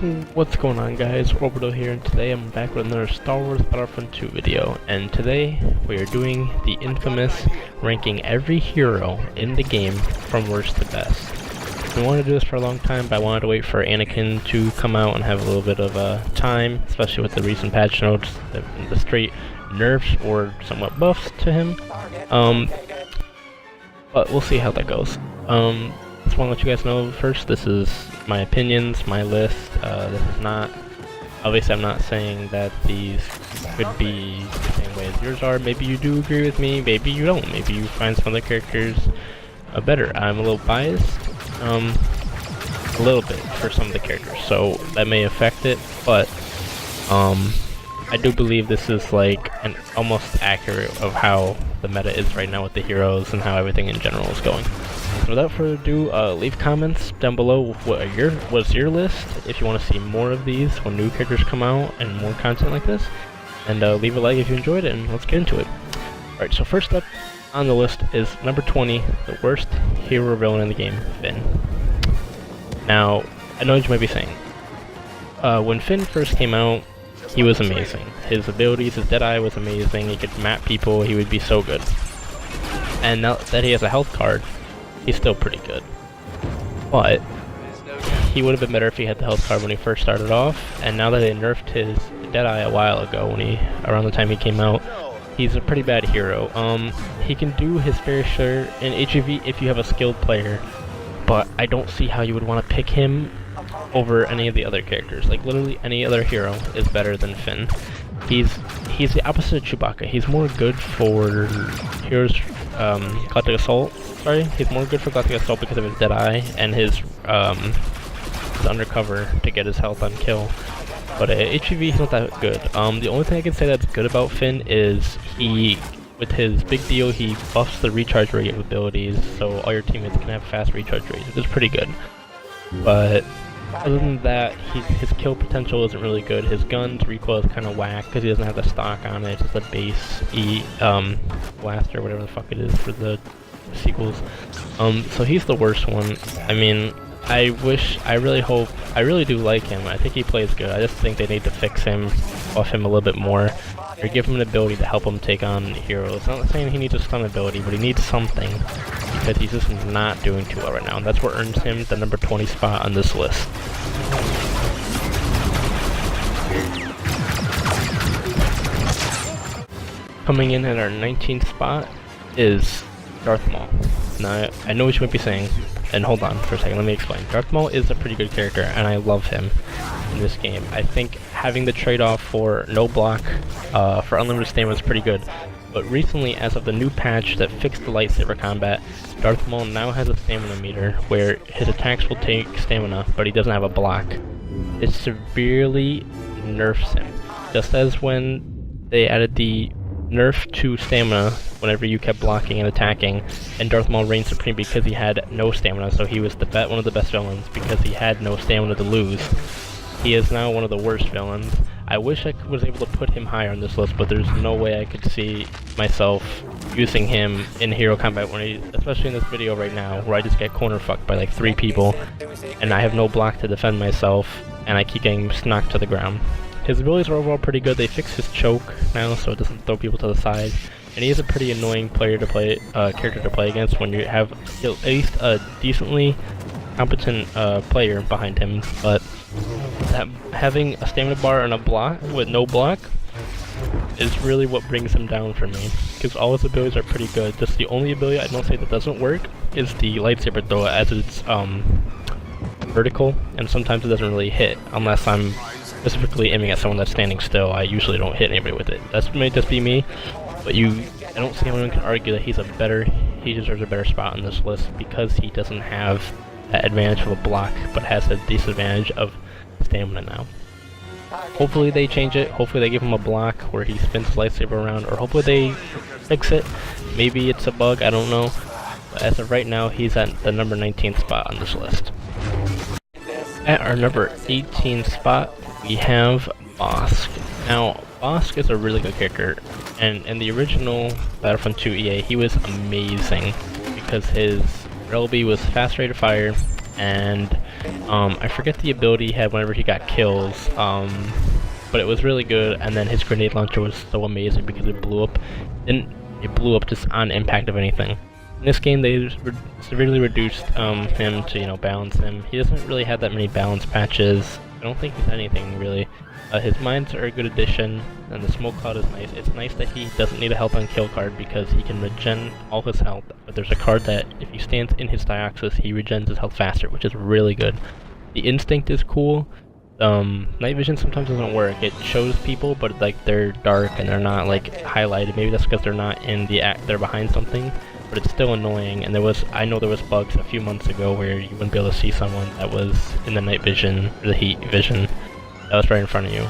What's going on, guys? Orbital here, and today I'm back with another Star Wars Battlefront 2 video. And today we are doing the infamous ranking every hero in the game from worst to best. We wanted to do this for a long time, but I wanted to wait for Anakin to come out and have a little bit of time, especially with the recent patch notes, the straight nerfs or somewhat buffs to him. But we'll see how that goes. Just want to let you guys know first, this is my opinions, my list. This is not, obviously I'm not saying that these could be the same way as yours are. Maybe you do agree with me, maybe you don't. Maybe you find some other characters better. I'm a little biased, a little bit for some of the characters, so that may affect it, but I do believe this is like an almost accurate of how the meta is right now with the heroes and how everything in general is going. So without further ado, leave comments down below what's your list, if you want to see more of these when new characters come out and more content like this, and leave a like if you enjoyed it, and let's get into it. Alright, so first up on the list is number 20, the worst hero villain in the game, Finn. Now, I know what you might be saying. When Finn first came out, he was amazing. His abilities, his Deadeye was amazing, he could map people, he would be so good. And now that he has a health card, he's still pretty good. But he would have been better if he had the health card when he first started off, and now that they nerfed his Deadeye a while ago, around the time he came out, he's a pretty bad hero. He can do his fair share in HEV if you have a skilled player, but I don't see how you would want to pick him over any of the other characters. Like, literally any other hero is better than Finn. He's the opposite of Chewbacca. He's more good for heroes, Galactic Assault. Sorry, he's more good for Galactic Assault because of his Deadeye and his undercover to get his health on kill. But HEV, he's not that good. The only thing I can say that's good about Finn is with his big deal, he buffs the recharge rate of abilities, so all your teammates can have fast recharge rates, which is pretty good. But other than that, his kill potential isn't really good. His gun's recoil is kind of whack because he doesn't have the stock on it. It's just a base blaster, whatever the fuck it is for the sequels. So he's the worst one. I mean, I really do like him. I think he plays good. I just think they need to fix him, buff him a little bit more, or give him an ability to help him take on heroes. I'm not saying he needs a stun ability, but he needs something, because he's just not doing too well right now, and that's what earns him the number 20 spot on this list. Coming in at our 19th spot is Darth Maul. Now, I know what you might be saying, and hold on for a second, let me explain. Darth Maul is a pretty good character, and I love him in this game. I think having the trade-off for no block for unlimited stamina is pretty good. But recently, as of the new patch that fixed the lightsaber combat, Darth Maul now has a stamina meter where his attacks will take stamina, but he doesn't have a block. It severely nerfs him. Just as when they added the nerf to stamina whenever you kept blocking and attacking, and Darth Maul reigned supreme because he had no stamina, so he was one of the best villains because he had no stamina to lose. He is now one of the worst villains. I wish I was able to put him higher on this list, but there's no way I could see myself using him in hero combat, especially in this video right now, where I just get corner fucked by like 3 people, and I have no block to defend myself, and I keep getting knocked to the ground. His abilities are overall pretty good. They fixed his choke now, so it doesn't throw people to the side, and he is a pretty annoying character to play against when you have at least a decently competent player behind him. But having a stamina bar and a block with no block is really what brings him down for me, because all his abilities are pretty good. Just the only ability I don't say that doesn't work is the lightsaber throw, as it's vertical, and sometimes it doesn't really hit unless I'm specifically aiming at someone that's standing still. I usually don't hit anybody with it. That may just be me, but I don't see how anyone can argue that he deserves a better spot on this list, because he doesn't have that advantage of a block, but has the disadvantage of stamina now. Hopefully they change it. Hopefully they give him a block where he spins his lightsaber around, or hopefully they fix it. Maybe it's a bug, I don't know. But as of right now, he's at the number 19th spot on this list. At our number 18 spot, we have Bosk. Now, Bosk is a really good character, and in the original Battlefront 2 EA, he was amazing because his Rebel was fast rate of fire, and I forget the ability he had whenever he got kills, but it was really good. And then his grenade launcher was so amazing because it blew up, and it blew up just on impact of anything. In this game, they severely reduced him to, you know, balance him. He doesn't really have that many balance patches. I don't think he's anything really. His mines are a good addition, and the smoke cloud is nice. It's nice that he doesn't need a health on kill card because he can regen all his health, but there's a card that if he stands in his Dioxys, he regens his health faster, which is really good. The instinct is cool. Night vision sometimes doesn't work. It shows people, but like they're dark and they're not like highlighted. Maybe that's because they're not in the act, they're behind something, but it's still annoying. And I know there was bugs a few months ago where you wouldn't be able to see someone that was in the night vision, or the heat vision, that was right in front of you.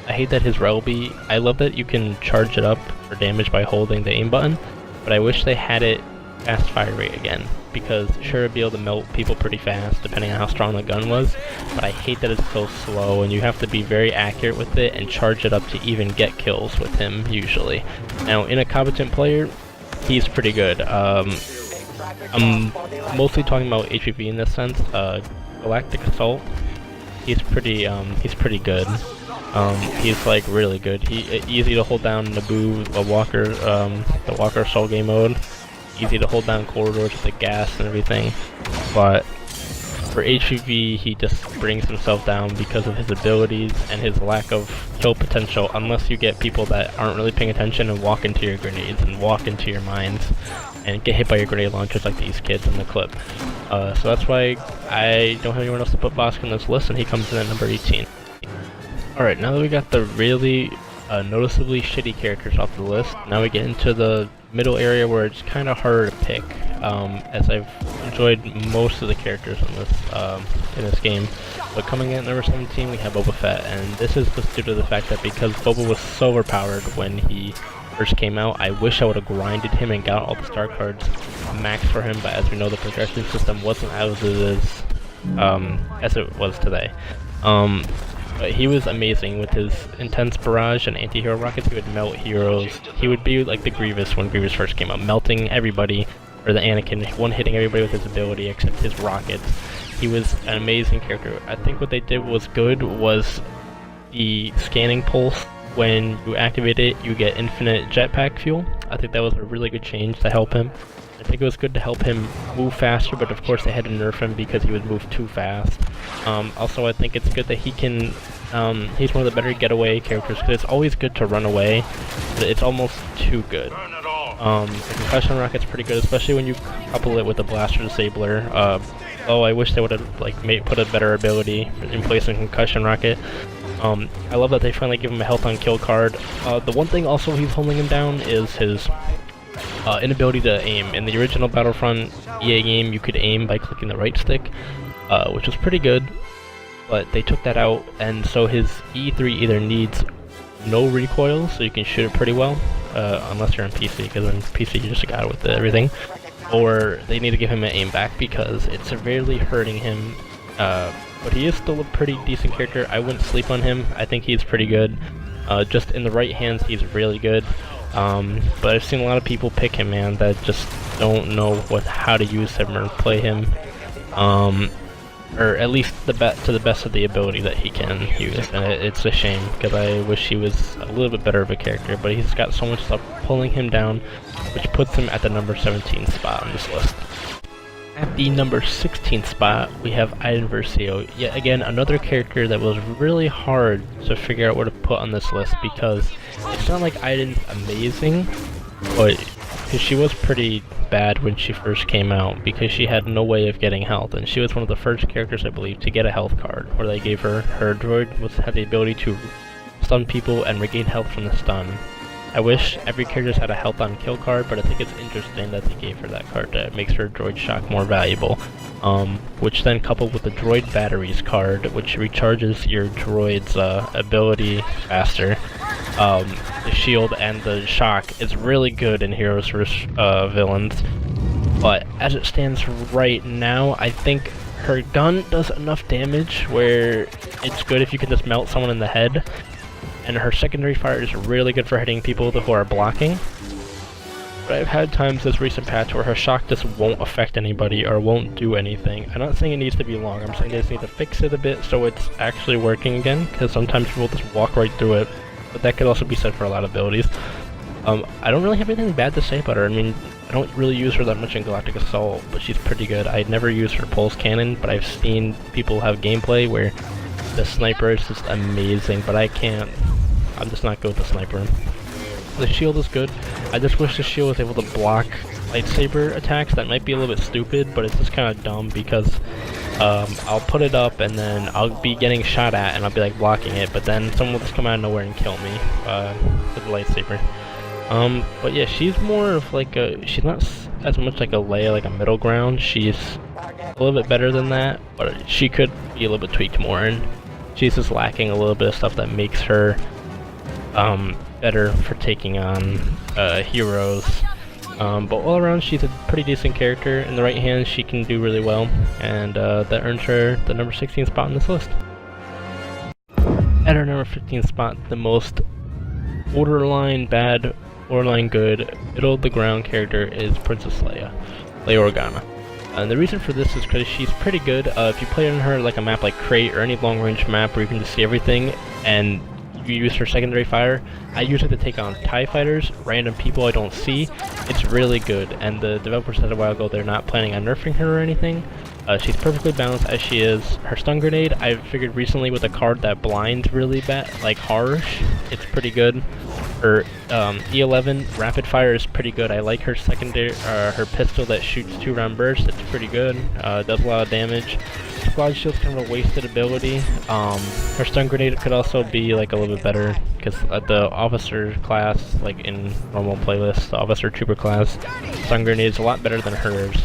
I hate that his Relby, I love that you can charge it up for damage by holding the aim button, but I wish they had it fast fire rate again, because sure, it'd be able to melt people pretty fast depending on how strong the gun was, but I hate that it's so slow and you have to be very accurate with it and charge it up to even get kills with him usually. Now in a competent player, he's pretty good. I'm mostly talking about HPV in this sense. Galactic Assault, he's pretty good. He's like really good. Easy to hold down Naboo, the Walker Soul game mode. Easy to hold down corridors with the gas and everything. But for HPV, he just brings himself down because of his abilities and his lack of kill potential, unless you get people that aren't really paying attention and walk into your grenades and walk into your mines and get hit by your grenade launchers like these kids in the clip. So that's why I don't have anyone else to put Bosk on this list, and he comes in at number 18. Alright, now that we got the really noticeably shitty characters off the list, now we get into the middle area where it's kind of harder to pick, as I've enjoyed most of the characters in this game. But coming in at number 17, we have Boba Fett, and this is just due to the fact that because Boba was so overpowered when he first came out, I wish I would have grinded him and got all the star cards max for him, but as we know, the progression system wasn't as it was today. But he was amazing with his intense barrage and anti-hero rockets. He would melt heroes. He would be like the Grievous when Grievous first came out, melting everybody, or the Anakin, one-hitting everybody with his ability except his rockets. He was an amazing character. I think what they did was good was the scanning pulse. When you activate it, you get infinite jetpack fuel. I think that was a really good change to help him. I think it was good to help him move faster, but of course they had to nerf him because he would move too fast. Also, I think it's good that he can, he's one of the better getaway characters, because it's always good to run away, but it's almost too good. The concussion rocket's pretty good, especially when you couple it with the blaster disabler. Oh, I wish they would have put a better ability in place of concussion rocket. I love that they finally give him a health on kill card. The one thing also he's holding him down is his inability to aim. In the original Battlefront EA game, you could aim by clicking the right stick, which was pretty good, but they took that out, and so his E3 either needs no recoil, so you can shoot it pretty well, unless you're on PC, because on PC you just got it with everything, or they need to give him an aim back because it's severely hurting him. But he is still a pretty decent character. I wouldn't sleep on him. I think he's pretty good. Just in the right hands, he's really good. But I've seen a lot of people pick him, man, that just don't know how to use him or play him. Or at least to the best of the ability that he can use. And it's a shame, because I wish he was a little bit better of a character, but he's got so much stuff pulling him down, which puts him at the number 17 spot on this list. At the number 16 spot, we have Iden Versio. Yet again, another character that was really hard to figure out where to put on this list, because it's not like Iden's amazing, but because she was pretty bad when she first came out, because she had no way of getting health, and she was one of the first characters, I believe, to get a health card, where they gave her droid had the ability to stun people and regain health from the stun. I wish every character had a health on kill card, but I think it's interesting that they gave her that card that makes her droid shock more valuable. Which then coupled with the droid batteries card, which recharges your droid's ability faster. The shield and the shock is really good in Heroes vs. Villains. But as it stands right now, I think her gun does enough damage where it's good if you can just melt someone in the head. And her secondary fire is really good for hitting people who are blocking. But I've had times this recent patch where her shock just won't affect anybody or won't do anything. I'm not saying it needs to be long, I'm saying they just need to fix it a bit so it's actually working again, because sometimes people just walk right through it, but that could also be said for a lot of abilities. I don't really have anything bad to say about her. I mean, I don't really use her that much in Galactic Assault, but she's pretty good. I'd never used her pulse cannon, but I've seen people have gameplay where the sniper is just amazing, but I can't. I'm just not good with the sniper. The shield is good. I just wish the shield was able to block lightsaber attacks. That might be a little bit stupid, but it's just kind of dumb because I'll put it up and then I'll be getting shot at and I'll be like blocking it, but then someone will just come out of nowhere and kill me with the lightsaber. But yeah, she's more of like she's not as much like a Leia, like a middle ground. She's a little bit better than that, but she could be a little bit tweaked more, and she's just lacking a little bit of stuff that makes her better for taking on heroes. But all around, she's a pretty decent character. In the right hands, she can do really well, and that earns her the number 16 spot on this list. At her number 15 spot, the most borderline bad, borderline good, middle of the ground character is Princess Leia Organa. And the reason for this is because she's pretty good. If you play on her like a map like Crate or any long range map where you can just see everything, and you use her secondary fire, I use it to take on TIE fighters, random people I don't see. It's really good, and the developer said a while ago they're not planning on nerfing her or anything. She's perfectly balanced as she is. Her stun grenade, I figured recently with a card that blinds really bad, like harsh, it's pretty good. Her E11 rapid fire is pretty good. I like her secondary, her pistol that shoots 2-round bursts. It's pretty good. Does a lot of damage. Squad shield's kind of a wasted ability. Her stun grenade could also be like a little bit better because the officer class, like in normal playlists, the officer trooper class, stun grenade is a lot better than hers.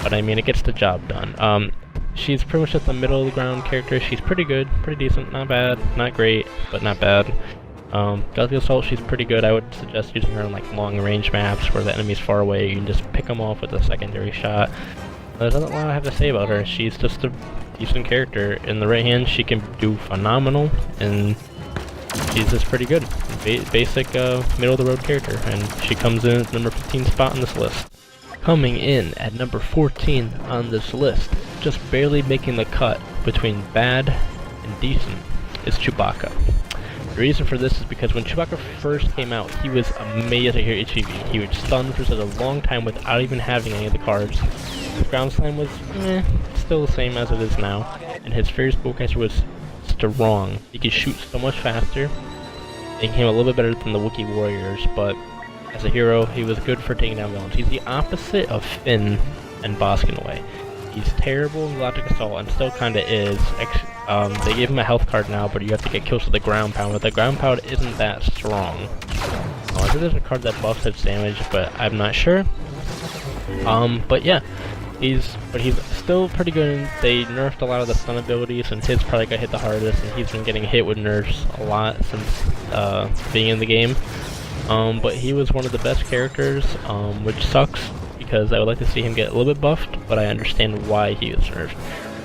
But I mean, it gets the job done. She's pretty much just a middle of the ground character. She's pretty good, pretty decent, not bad, not great, but not bad. Galactic Assault, she's pretty good. I would suggest using her on like long range maps where the enemy's far away. You can just pick them off with a secondary shot. There's not a lot I have to say about her. She's just a decent character. In the right hand, she can do phenomenal, and she's just pretty good. Basic middle of the road character, and she comes in at number 15 spot on this list. Coming in at number 14 on this list, just barely making the cut between bad and decent, is Chewbacca. The reason for this is because when Chewbacca first came out, he was amazing here at HEV. He would stun for such a long time without even having any of the cards. His ground slam was still the same as it is now, and his fierce bowcaster was strong. He could shoot so much faster. He became a little bit better than the Wookiee warriors, but as a hero, he was good for taking down villains. He's the opposite of Finn and Bossk in a way. He's terrible in Galactic Assault, and still kinda is. They gave him a health card now, but you have to get kills with the ground pound, but the ground pound isn't that strong. I think there's a card that buffs its damage, but I'm not sure. But yeah, he's still pretty good. They nerfed a lot of the stun abilities, and his probably got hit the hardest, and he's been getting hit with nerfs a lot since being in the game. But he was one of the best characters, which sucks, because I would like to see him get a little bit buffed, but I understand why he is nerfed.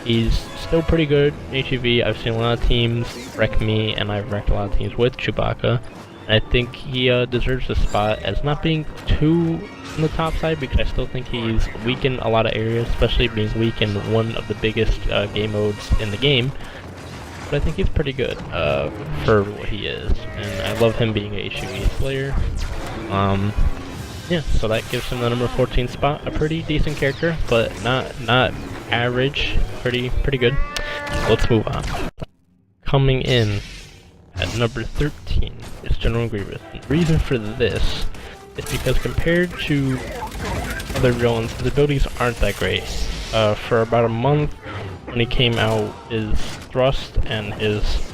He's still pretty good in HEV. I've seen a lot of teams wreck me, and I've wrecked a lot of teams with Chewbacca. And I think he deserves a spot as not being too on the top side, because I still think he's weak in a lot of areas, especially being weak in one of the biggest game modes in the game. But I think he's pretty good for what he is, and I love him being a HEV player. Yeah, so that gives him the number 14 spot. A pretty decent character, but not average. Pretty good. Let's move on. Coming in at number 13 is General Grievous. And the reason for this is because compared to other villains, his abilities aren't that great. For about a month when he came out, his thrust and his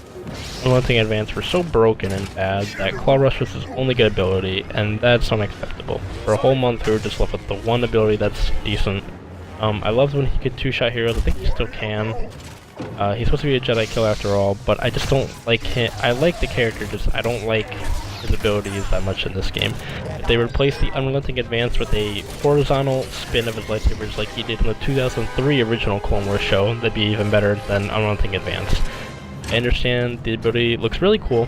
unrelenting advance were so broken and bad that Claw Rush was his only good ability, and that's unacceptable. For a whole month we were just left with the one ability that's decent. I loved when he could two-shot heroes. I think he still can. He's supposed to be a Jedi kill after all, but I just don't like him. I like the character, just I don't like his abilities that much in this game. If they replace the unrelenting advance with a horizontal spin of his lightsabers like he did in the 2003 original Clone Wars show, that'd be even better than unrelenting advance. I understand the ability looks really cool,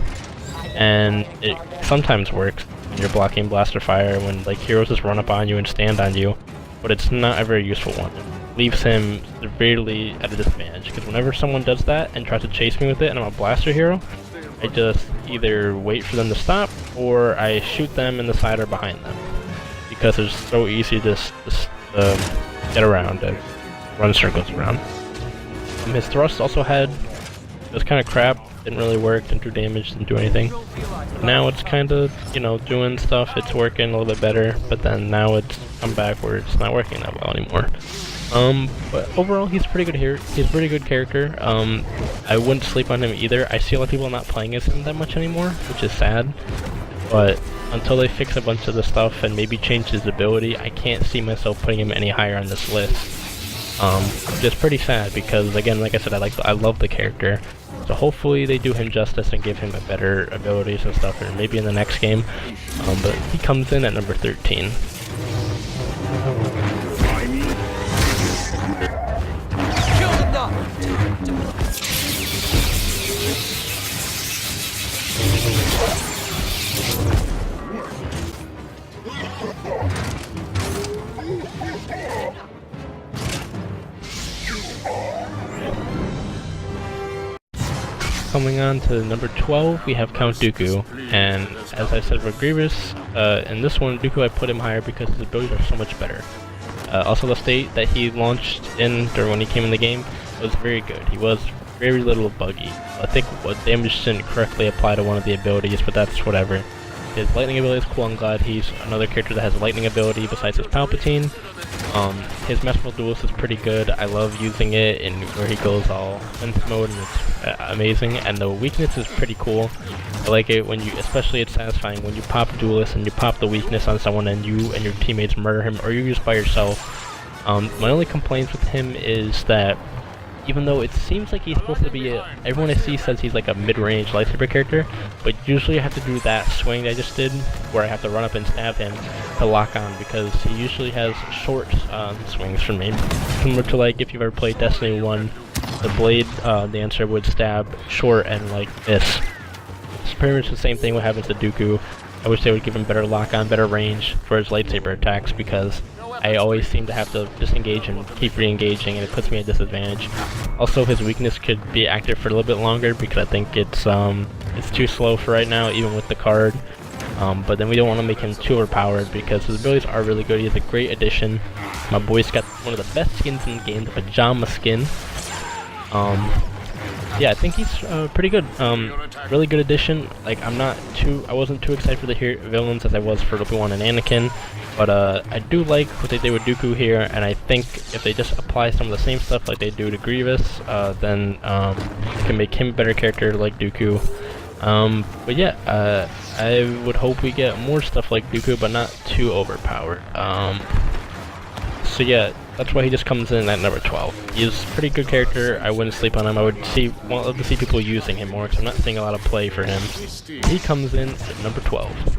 and it sometimes works, when you're blocking blaster fire, when like heroes just run up on you and stand on you, but it's not a very useful one. It leaves him severely at a disadvantage, because whenever someone does that and tries to chase me with it and I'm a blaster hero, I just either wait for them to stop or I shoot them in the side or behind them, because it's so easy to get around and run circles around. His thrust also it was kind of crap, didn't really work, didn't do damage, didn't do anything. But now it's kind of, you know, doing stuff, it's working a little bit better, but then now it's come back where it's not working that well anymore. But overall, he's pretty good here. He's a pretty good character. I wouldn't sleep on him either. I see a lot of people not playing as him that much anymore, which is sad. But until they fix a bunch of the stuff and maybe change his ability, I can't see myself putting him any higher on this list. Which is pretty sad because, again, like I said, I love the character. So hopefully they do him justice and give him a better abilities and stuff, or maybe in the next game. But he comes in at number 13. Coming on to number 12, we have Count Dooku, and as I said with Grievous, in this one, Dooku I put him higher because his abilities are so much better. Also the state that he launched in during when he came in the game was very good. He was very little buggy. I think what damage didn't correctly apply to one of the abilities, but that's whatever. His lightning ability is cool. I'm glad he's another character that has a lightning ability besides his Palpatine. His Masterful Duelist is pretty good. I love using it in where he goes all synth mode, and it's amazing. And the weakness is pretty cool. I like it when especially it's satisfying when you pop Duelist and you pop the weakness on someone and you and your teammates murder him, or you're just by yourself. My only complaints with him is that even though it seems like he's supposed to be everyone I see says he's like a mid-range lightsaber character, but usually I have to do that swing that I just did, where I have to run up and stab him to lock on, because he usually has short swings for me. Similar to like if you've ever played Destiny 1, the blade dancer would stab short and like this. It's pretty much the same thing what happens to Dooku. I wish they would give him better lock on, better range for his lightsaber attacks, because I always seem to have to disengage and keep re-engaging, and it puts me at a disadvantage. Also, his weakness could be active for a little bit longer, because I think it's too slow for right now, even with the card. But then we don't want to make him too overpowered, because his abilities are really good. He has a great addition. My boy's got one of the best skins in the game, the pajama skin. Yeah, I think he's pretty good. Really good addition. Like, I wasn't too excited for the villains as I was for Obi-Wan and Anakin, but I do like what they did with Dooku here, and I think if they just apply some of the same stuff like they do to Grievous, then it can make him a better character like Dooku. But yeah, I would hope we get more stuff like Dooku, but not too overpowered. So yeah, that's why he just comes in at number 12. He's a pretty good character. I wouldn't sleep on him. I would want to see people using him more, because I'm not seeing a lot of play for him. He comes in at number 12.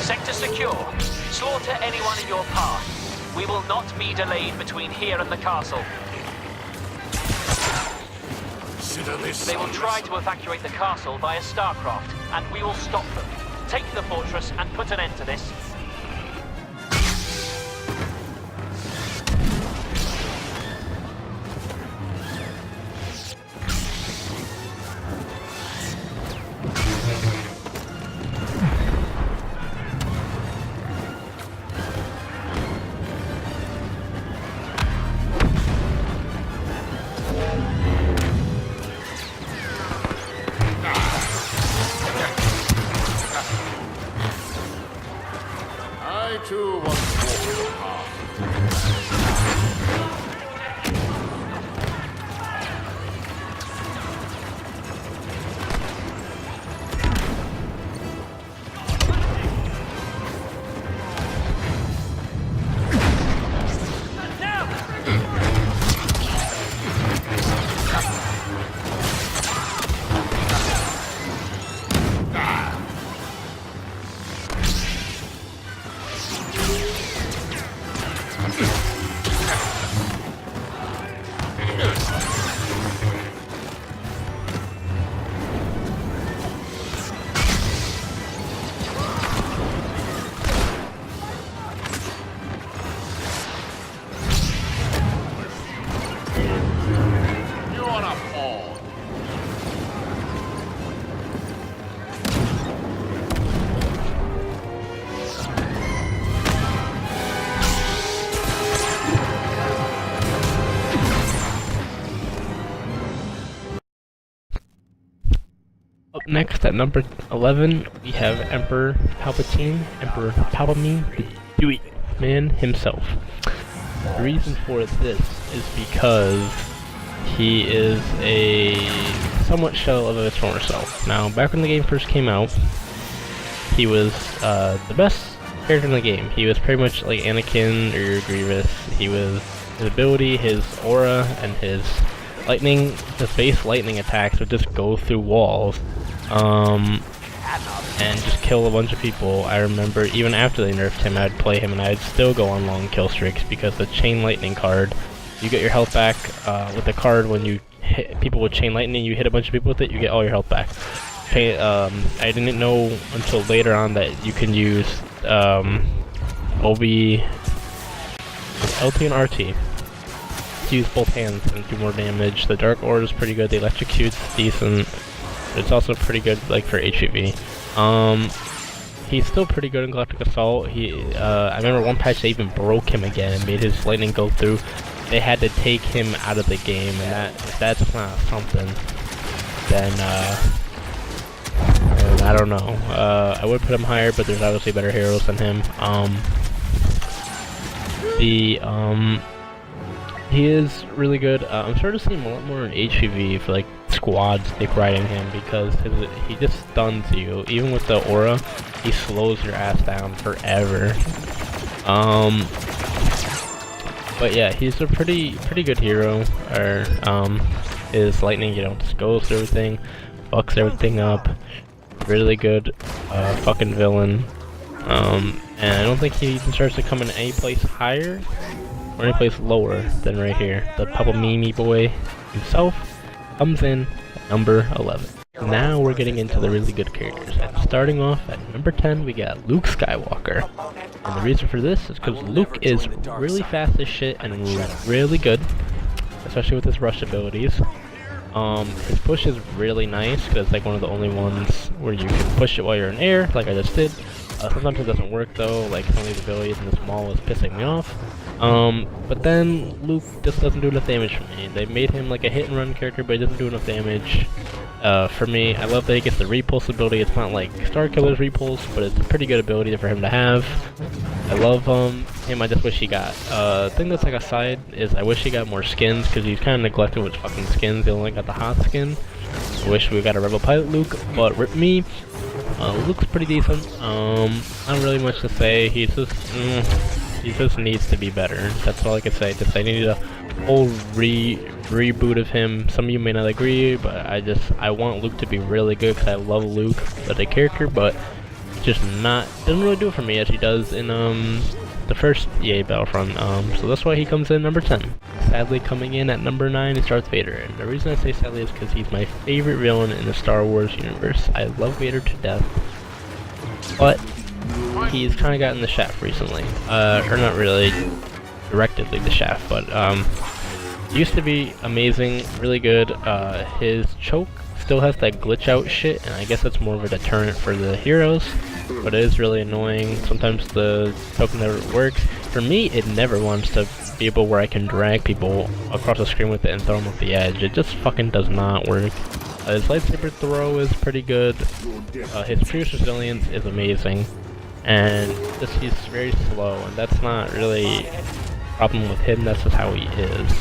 Sector secure. Slaughter anyone in your path. We will not be delayed between here and the castle. They will try to evacuate the castle via Starcraft, and we will stop them. Take the fortress and put an end to this. Up next at number 11, we have Emperor Palpatine, the Dewey Man himself. The reason for this is because he is a somewhat shell of his former self. Now, back when the game first came out, he was the best character in the game. He was pretty much like Anakin or Grievous. His ability, his aura, and his base lightning attacks would just go through walls, and just kill a bunch of people. I remember even after they nerfed him, I'd play him and I'd still go on long kill streaks because the chain lightning card, you get your health back with the card when you hit people with chain lightning. You hit a bunch of people with it, you get all your health back. I didn't know until later on that you can use LT and RT to use both hands and do more damage. The Dark Aura is pretty good. The Electrocute's decent. It's also pretty good, like, for HEV. He's still pretty good in Galactic Assault. I remember one patch they even broke him again and made his lightning go through. They had to take him out of the game, and if that's not something, then and I don't know. I would put him higher, but there's obviously better heroes than him. He is really good. I'm starting to see him a lot more in HEV for like squads dick riding him because he just stuns you. Even with the aura, he slows your ass down forever. But yeah, he's a pretty good hero. His lightning, just goes through everything, fucks everything up. Really good fucking villain. And I don't think he even starts to come in any place higher or any place lower than right here. The Papamimi boy himself comes in at number 11. Now we're getting into the really good characters. And starting off at number 10, we got Luke Skywalker. And the reason for this is because Luke is really fast as shit and really good, especially with his rush abilities. His push is really nice because it's like one of the only ones where you can push it while you're in air, like I just did. Sometimes it doesn't work though, like some of these abilities in this mall was pissing me off. But then Luke just doesn't do enough damage for me. They made him like a hit and run character, but he doesn't do enough damage for me. I love that he gets the repulse ability. It's not like Starkiller's repulse, but it's a pretty good ability for him to have. I love him. I just wish he got thing that's like a side is I wish he got more skins because he's kind of neglected with fucking skins. He only got the hot skin. I wish we got a Rebel Pilot Luke, but rip me. Luke's pretty decent. Not really much to say. He just needs to be better. That's all I can say. Just I need a whole reboot of him. Some of you may not agree, but I want Luke to be really good because I love Luke as a character, but just doesn't really do it for me as he does in the first EA Battlefront. So that's why he comes in number 10. Sadly, coming in at number 9 is Darth Vader, and the reason I say sadly is because he's my favorite villain in the Star Wars universe. I love Vader to death, but he's kind of gotten the shaft recently. Or not really directly the shaft, but used to be amazing, really good. His choke still has that glitch out shit, and I guess that's more of a deterrent for the heroes, but it is really annoying. Sometimes the choke never works. For me, it never wants to be able where I can drag people across the screen with it and throw them off the edge. It just fucking does not work. His lightsaber throw is pretty good. His previous resilience is amazing. And just he's very slow, and that's not really a problem with him, that's just how he is,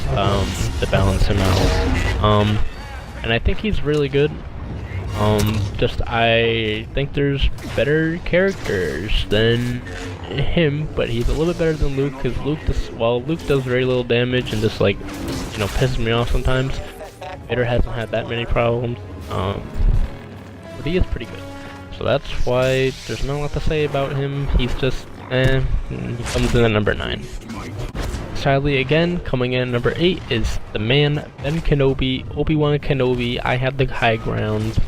to balance him out. And I think he's really good. I think there's better characters than him, but he's a little bit better than Luke, because Luke does very little damage and just pisses me off sometimes. Vader hasn't had that many problems, but he is pretty good. So that's why there's not a lot to say about him. He's just, he comes in at number 9. Sadly, again, coming in at number 8 is the man, Ben Kenobi, Obi-Wan Kenobi. I had the high ground.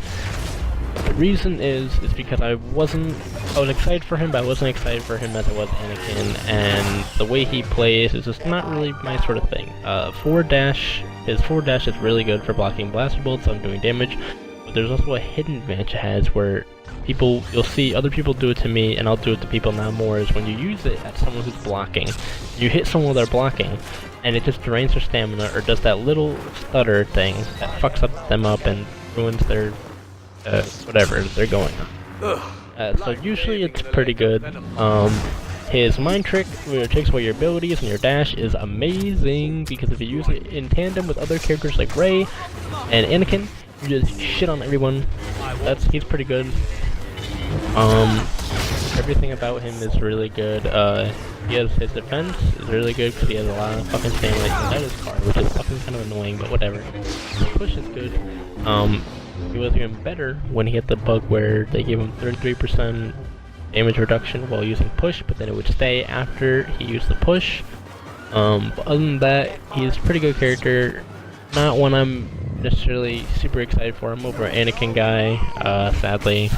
The reason is because I was excited for him, but I wasn't excited for him as I was Anakin, and the way he plays is just not really my sort of thing. His forward dash is really good for blocking blaster bolts and doing damage, but there's also a hidden advantage it has where you'll see other people do it to me, and I'll do it to people now more, is when you use it at someone who's blocking. You hit someone while they're blocking, and it just drains their stamina, or does that little stutter thing that fucks them up and ruins their whatever they're going on. So usually it's pretty good. His mind trick, where it takes away your abilities and your dash, is amazing because if you use it in tandem with other characters like Rey and Anakin, you just shit on everyone. He's pretty good. Everything about him is really good. He has his defense is really good because he has a lot of fucking stamina inside his car, which is fucking kind of annoying, but whatever. His push is good. He was even better when he hit the bug where they gave him 33% damage reduction while using push, but then it would stay after he used the push. But other than that, he's a pretty good character. Not one I'm necessarily super excited for. I'm over an Anakin guy, sadly.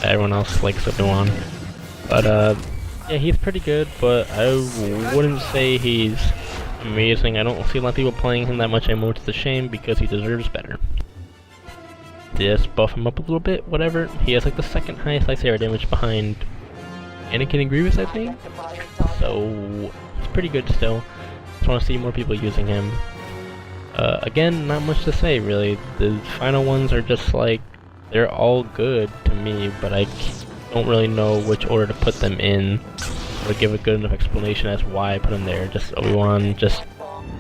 Everyone else likes the new one. But yeah, he's pretty good, but I wouldn't say he's amazing. I don't see a lot of people playing him that much anymore, which is a shame because he deserves better. Just buff him up a little bit, whatever. He has like the second highest lightsaber damage behind Anakin and Grievous, I think. So it's pretty good still. Just want to see more people using him. Again, not much to say really. The final ones are just like, they're all good to me, but I don't really know which order to put them in or give a good enough explanation as why I put him there. Just Obi-Wan just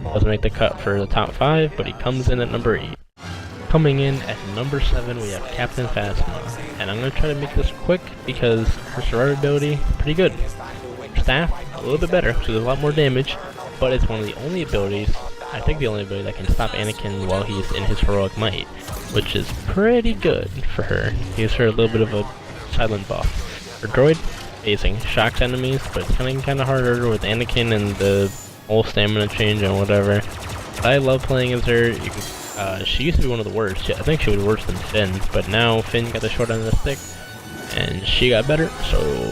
doesn't make the cut for the top 5, but he comes in at number 8. Coming in at number 7, we have Captain Phasma, and I'm going to try to make this quick because her survivability, pretty good. Her staff, a little bit better, so there's a lot more damage, but it's one of the only abilities, I think the only ability that can stop Anakin while he's in his heroic might, which is pretty good for her. Gives her a little bit of a silent buff. Her droid, amazing. Shocks enemies, but it's kind of harder with Anakin and the whole stamina change and whatever. But I love playing as her. She used to be one of the worst. I think she was worse than Finn, but now Finn got the short end of the stick, and she got better, so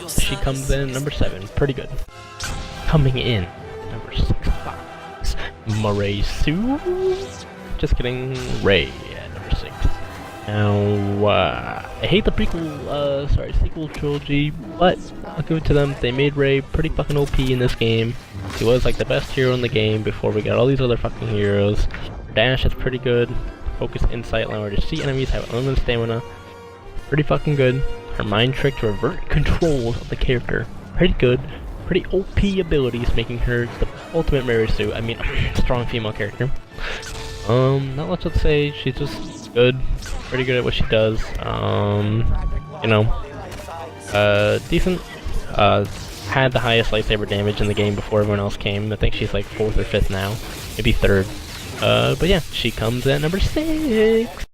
she comes in at number 7. Pretty good. Coming in at number 6, Murray Sue. Just kidding, Rey at number 6. Now, I hate the sequel trilogy, but I'll give it to them. They made Rey pretty fucking OP in this game. He was like the best hero in the game before we got all these other fucking heroes. Her dash is pretty good. Focus, insight, allow her to see enemies, have unlimited stamina. Pretty fucking good. Her mind trick to revert control of the character. Pretty good. Pretty OP abilities, making her the ultimate Mary Sue. I mean, strong female character. Not much to say. She's just good. Pretty good at what she does. You know, decent. Had the highest lightsaber damage in the game before everyone else came. I think she's like 4th or 5th now. Maybe 3rd. But yeah, she comes at number 6.